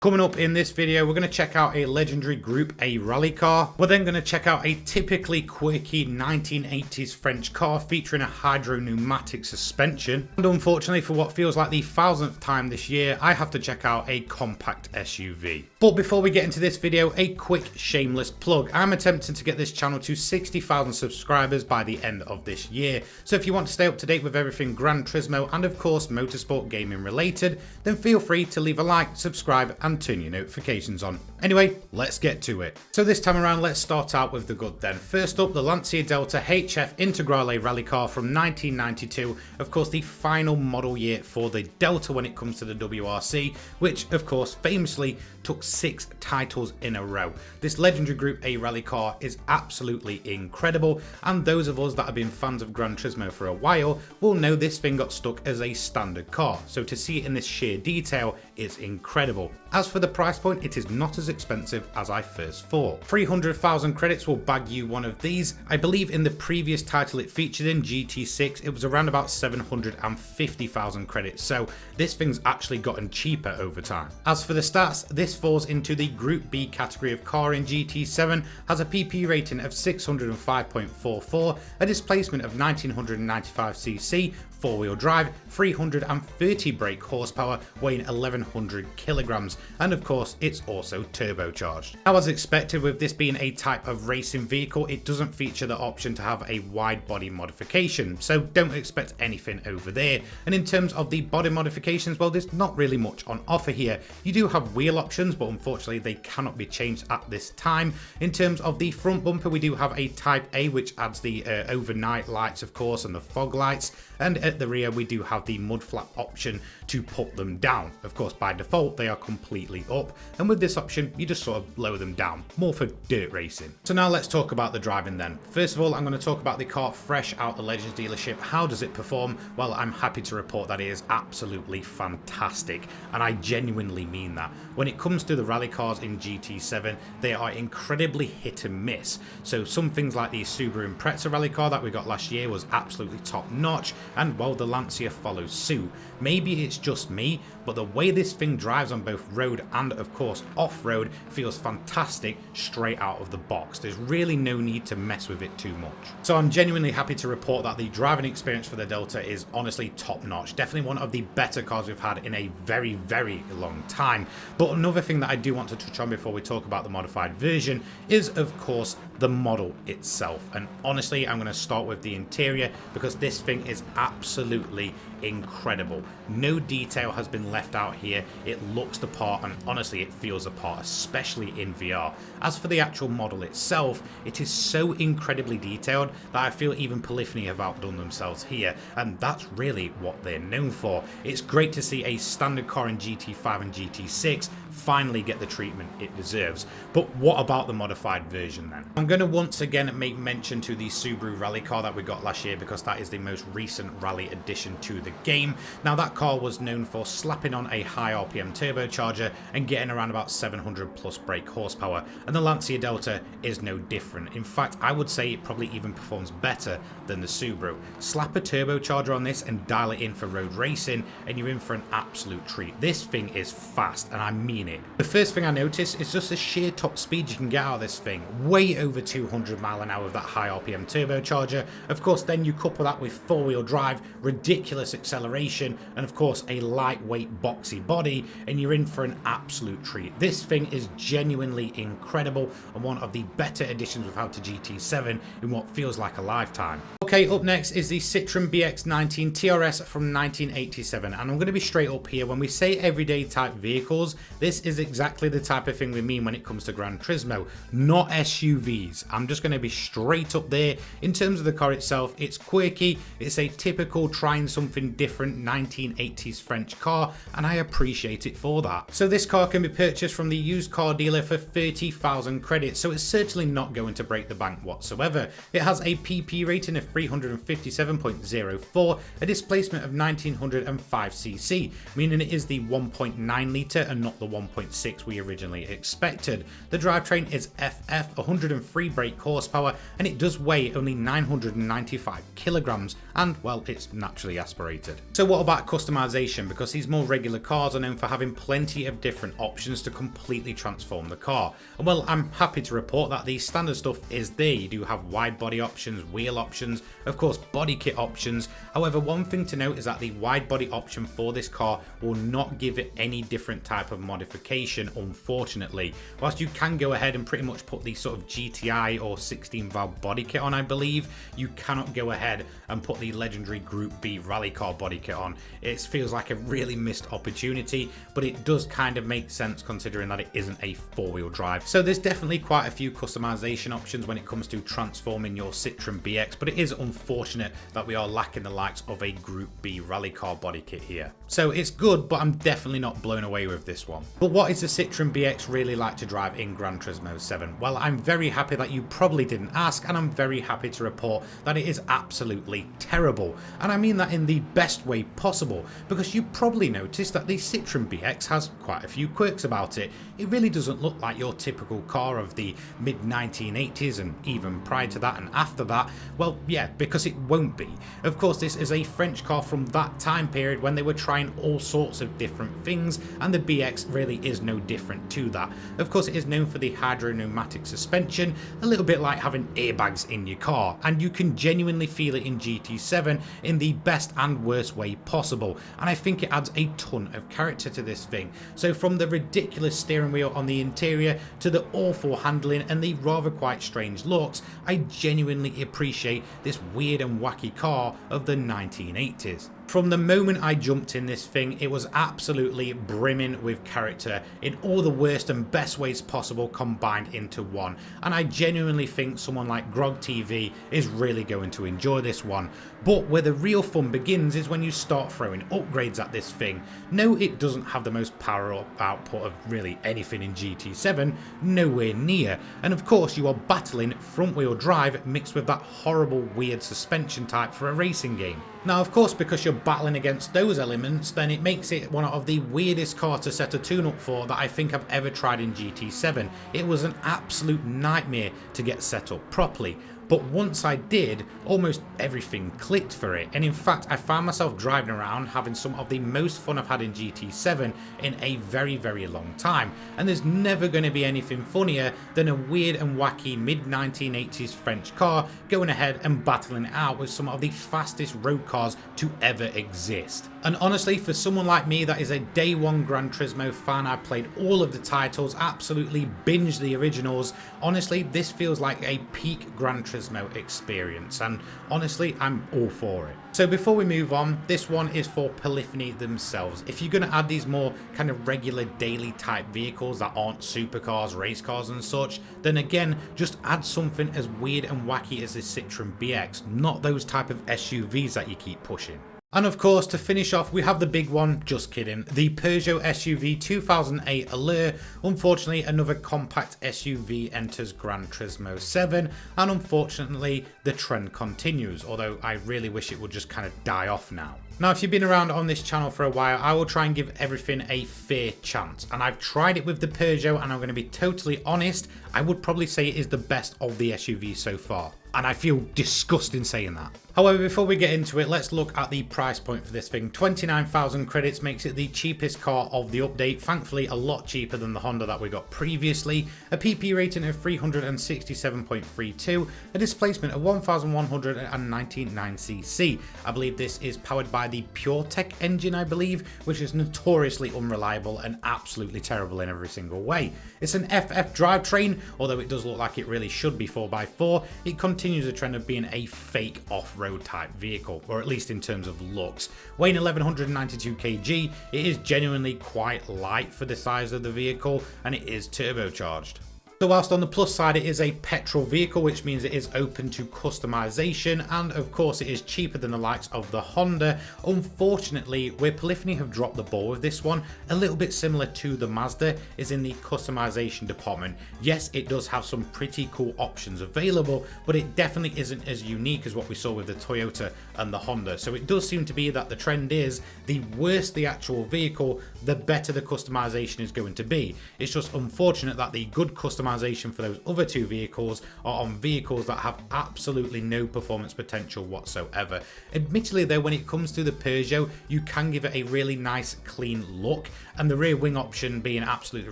Coming up in this video, we're going to check out a legendary Group A rally car. We're then going to check out a typically quirky 1980s French car featuring a hydro pneumatic suspension. And unfortunately, for what feels like the 1000th time this year, I have to check out a compact SUV. But before we get into this video, a quick shameless plug. I'm attempting to get this channel to 60,000 subscribers by the end of this year. So if you want to stay up to date with everything Gran Turismo and of course motorsport gaming related, then feel free to leave a like, subscribe and turn your notifications on. Anyway, let's get to it. So this time around, let's start out with the good then. First up, the Lancia Delta HF Integrale rally car from 1992. Of course, the final model year for the Delta when it comes to the WRC, which of course famously took 6 titles in a row. This legendary Group A rally car is absolutely incredible, and those of us that have been fans of Gran Turismo for a while will know this thing got stuck as a standard car, so to see it in this sheer detail is incredible. As for the price point, it is not as expensive as I first thought. 300,000 credits will bag you one of these. I believe in the previous title it featured in, GT6, it was around about 750,000 credits, so this thing's actually gotten cheaper over time. As for the stats, this falls into the Group B category of car in GT7, has a PP rating of 605.44, a displacement of 1995cc, 4-wheel drive, 330 brake horsepower, weighing 1100 kilograms, and of course it's also turbocharged. Now, as expected with this being a type of racing vehicle, it doesn't feature the option to have a wide body modification, so don't expect anything over there. And in terms of the body modifications, well, there's not really much on offer here. You do have wheel options, but unfortunately they cannot be changed at this time. In terms of the front bumper, we do have a Type A, which adds the overnight lights of course and the fog lights, and at the rear we do have the mud flap option to put them down. Of course, by default they are completely up, and with this option you just sort of lower them down, more for dirt racing. So now let's talk about the driving then. First of all, I'm going to talk about the car fresh out the Legends dealership. How does it perform? Well, I'm happy to report that it is absolutely fantastic, and I genuinely mean that. When it comes to the rally cars in GT7, they are incredibly hit and miss. So some things like the Subaru Impreza rally car that we got last year was absolutely top notch, and well, the Lancia follows suit. Maybe it's just me, but the way this thing drives on both road and of course off-road feels fantastic straight out of the box. There's really no need to mess with it too much. So I'm genuinely happy to report that the driving experience for the Delta is honestly top notch. Definitely one of the better cars we've had in a very, very long time. But another thing that I do want to touch on before we talk about the modified version is of course the model itself. And honestly, I'm going to start with the interior because this thing is absolutely incredible. No detail has been left out here. It looks the part, and honestly it feels the part, especially in VR. As for the actual model itself, it is so incredibly detailed that I feel even Polyphony have outdone themselves here, and that's really what they're known for. It's great to see a standard car in GT5 and GT6 finally get the treatment it deserves. But what about the modified version then? I'm going to once again make mention to the Subaru rally car that we got last year because that is the most recent rally addition to the game. Now, that car was known for slapping on a high RPM turbocharger and getting around about 700 plus brake horsepower, and the Lancia Delta is no different. In fact, I would say it probably even performs better than the Subaru. Slap a turbocharger on this and dial it in for road racing and you're in for an absolute treat. This thing is fast, and I mean it. The first thing I notice is just the sheer top speed you can get out of this thing, way over 200 miles an hour with that high RPM turbocharger. Of course, then you couple that with 4-wheel drive, ridiculous acceleration, and of course a lightweight boxy body, and you're in for an absolute treat. This thing is genuinely incredible and one of the better additions we've had to GT7 in what feels like a lifetime. Okay, up next is the Citroen BX 19 TRS from 1987, and I'm going to be straight up here. When we say everyday type vehicles, this is exactly the type of thing we mean when it comes to Gran Turismo, not SUVs. I'm just going to be straight up there. In terms of the car itself, it's quirky, it's a typical trying something different 1980s French car, and I appreciate it for that. So this car can be purchased from the used car dealer for 30,000 credits, so it's certainly not going to break the bank whatsoever. It has a PP rating of 357.04, a displacement of 1905cc, meaning it is the 1.9 litre and not the 1.6 we originally expected. The drivetrain is FF, 103 brake horsepower, and it does weigh only 995 kilograms, and well, it's naturally aspirated. So what about customization? Because these more regular cars are known for having plenty of different options to completely transform the car. And well, I'm happy to report that the standard stuff is there. You do have wide body options, wheel options, of course body kit options. However, one thing to note is that the wide body option for this car will not give it any different type of modification, unfortunately. Whilst you can go ahead and pretty much put the sort of GTI or 16 valve body kit on, I believe, you cannot go ahead and put the legendary Group B rally car body kit on. It feels like a really missed opportunity, but it does kind of make sense considering that it isn't a four-wheel drive. So there's definitely quite a few customization options when it comes to transforming your Citroen BX, but it is unfortunate that we are lacking the likes of a Group B rally car body kit here. So it's good, but I'm definitely not blown away with this one. But what is the Citroen BX really like to drive in Gran Turismo 7? Well, I'm very happy that you probably didn't ask, and I'm very happy to report that it is absolutely terrible. And I mean that in the best way possible, because you probably noticed that the Citroen BX has quite a few quirks about it. It really doesn't look like your typical car of the mid 1980s and even prior to that and after that. Well, yeah, because it won't be. Of course, this is a French car from that time period when they were trying all sorts of different things, and the BX really is no different to that. Of course, it is known for the hydro pneumatic suspension, a little bit like having airbags in your car, and you can genuinely feel it in GT7 in the best and worst way possible, and I think it adds a ton of character to this thing. So from the ridiculous steering wheel on the interior to the awful handling and the rather quite strange looks, I genuinely appreciate this weird and wacky car of the 1980s. From the moment I jumped in this thing, it was absolutely brimming with character in all the worst and best ways possible combined into one, and I genuinely think someone like Grog TV is really going to enjoy this one. But where the real fun begins is when you start throwing upgrades at this thing. No, it doesn't have the most power up output of really anything in GT7, nowhere near, and of course you are battling front wheel drive mixed with that horrible weird suspension type for a racing game. Now, of course, because you're battling against those elements, then it makes it one of the weirdest cars to set a tune-up for that I think I've ever tried in GT7. It was an absolute nightmare to get set up properly. But once I did, almost everything clicked for it, and in fact I found myself driving around having some of the most fun I've had in GT7 in a very, very long time, and there's never going to be anything funnier than a weird and wacky mid-1980s French car going ahead and battling it out with some of the fastest road cars to ever exist. And honestly, for someone like me that is a day one Gran Turismo fan, I played all of the titles, absolutely binged the originals, honestly this feels like a peak Gran Turismo experience, and honestly I'm all for it. So before we move on, this one is for Polyphony themselves. If you're going to add these more kind of regular daily type vehicles that aren't supercars, race cars and such, then again just add something as weird and wacky as this Citroen BX, not those type of SUVs that you keep pushing. And of course, to finish off, we have the big one, just kidding, the Peugeot SUV 2008 Allure. Unfortunately, another compact SUV enters Gran Turismo 7, and unfortunately, the trend continues, although I really wish it would just kind of die off now. Now, if you've been around on this channel for a while, I will try and give everything a fair chance, and I've tried it with the Peugeot, and I'm going to be totally honest, I would probably say it is the best of the SUVs so far. And I feel disgusting saying that. However, before we get into it, let's look at the price point for this thing. 29,000 credits makes it the cheapest car of the update. Thankfully, a lot cheaper than the Honda that we got previously. A PP rating of 367.32, a displacement of 1,199cc. I believe this is powered by the PureTech engine, I believe, which is notoriously unreliable and absolutely terrible in every single way. It's an FF drivetrain, although it does look like it really should be 4x4. It continues a trend of being a fake off-road type vehicle, or at least in terms of looks. Weighing 1192 kg, it is genuinely quite light for the size of the vehicle, and it is turbocharged. So whilst on the plus side it is a petrol vehicle, which means it is open to customization, and of course it is cheaper than the likes of the Honda, unfortunately where Polyphony have dropped the ball with this one, a little bit similar to the Mazda, is in the customization department. Yes, it does have some pretty cool options available, but it definitely isn't as unique as what we saw with the Toyota and the Honda. So it does seem to be that the trend is the worse the actual vehicle, the better the customization is going to be. It's just unfortunate that the good customization for those other two vehicles are on vehicles that have absolutely no performance potential whatsoever. Admittedly though, when it comes to the Peugeot, you can give it a really nice clean look, and the rear wing option, being absolutely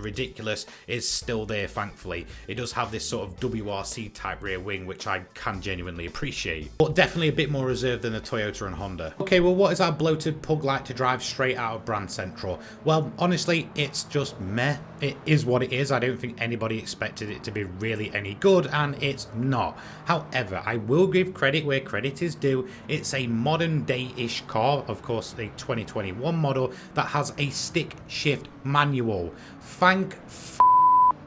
ridiculous, is still there thankfully. It does have this sort of WRC type rear wing, which I can genuinely appreciate, but definitely a bit more reserved than the Toyota and Honda. Okay, well, what is our bloated pug like to drive straight out of Brand Central? Well, honestly, it's just meh. It is what it is. I don't think anybody expected it to be really any good, and it's not. However, I will give credit where credit is due. It's a modern day-ish car, of course a 2021 model, that has a stick shift manual.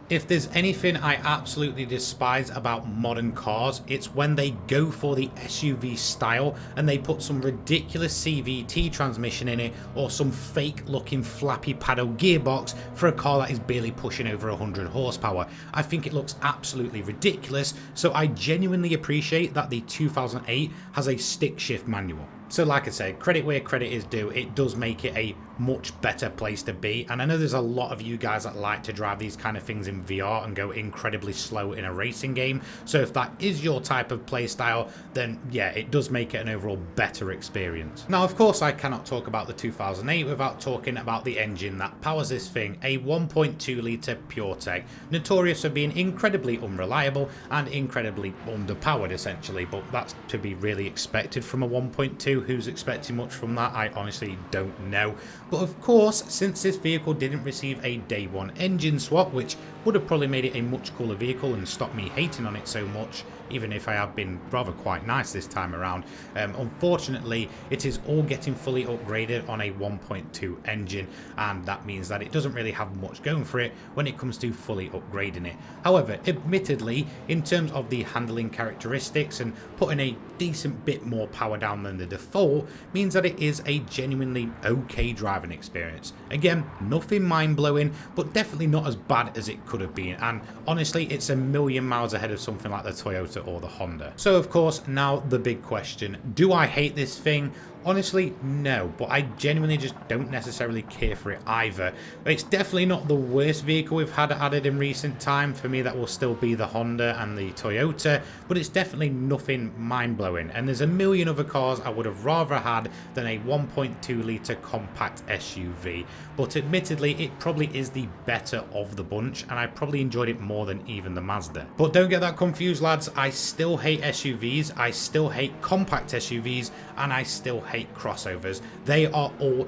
If there's anything I absolutely despise about modern cars, it's when they go for the SUV style and they put some ridiculous CVT transmission in it, or some fake looking flappy paddle gearbox for a car that is barely pushing over 100 horsepower. I think it looks absolutely ridiculous, so I genuinely appreciate that the 2008 has a stick shift manual. So like I said, credit where credit is due, it does make it a much better place to be. And I know there's a lot of you guys that like to drive these kind of things in VR and go incredibly slow in a racing game. So if that is your type of play style, then yeah, it does make it an overall better experience. Now, of course, I cannot talk about the 2008 without talking about the engine that powers this thing, a 1.2 litre PureTech, notorious for being incredibly unreliable and incredibly underpowered essentially, but that's to be really expected from a 1.2. Who's expecting much from that? I honestly don't know. But of course, since this vehicle didn't receive a day one engine swap, which would have probably made it a much cooler vehicle and stopped me hating on it so much, even if I have been rather quite nice this time around, unfortunately it is all getting fully upgraded on a 1.2 engine, and that means that it doesn't really have much going for it when it comes to fully upgrading it. However, admittedly, in terms of the handling characteristics and putting a decent bit more power down than the default, means that it is a genuinely okay driving experience. Again, nothing mind-blowing, but definitely not as bad as it could have been, and honestly it's a million miles ahead of something like the Toyota or the Honda. So of course, now the big question, do I hate this thing? Honestly, no, but I genuinely just don't necessarily care for it either. It's definitely not the worst vehicle we've had added in recent time. For me, that will still be the Honda and the Toyota, but it's definitely nothing mind-blowing. And there's a million other cars I would have rather had than a 1.2 litre compact SUV. But admittedly, it probably is the better of the bunch, and I probably enjoyed it more than even the Mazda. But don't get that confused, lads. I still hate SUVs, I still hate compact SUVs, and I still hate crossovers. They are all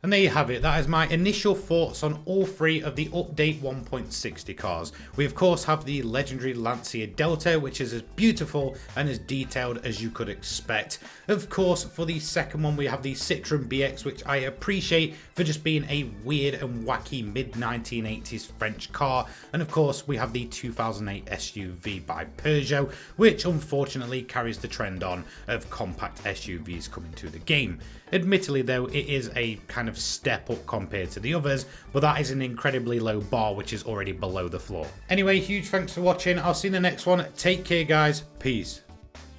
And there you have it. That is my initial thoughts on all three of the update 1.60 cars. We of course have the legendary Lancia Delta, which is as beautiful and as detailed as you could expect. Of course, for the second one we have the Citroen BX, which I appreciate for just being a weird and wacky mid-1980s French car. And of course we have the 2008 SUV by Peugeot, which unfortunately carries the trend on of compact SUVs coming to the game. Admittedly though, it is a kind of step up compared to the others, but that is an incredibly low bar which is already below the floor. Anyway, huge thanks for watching. I'll see you in the next one. Take care guys. Peace.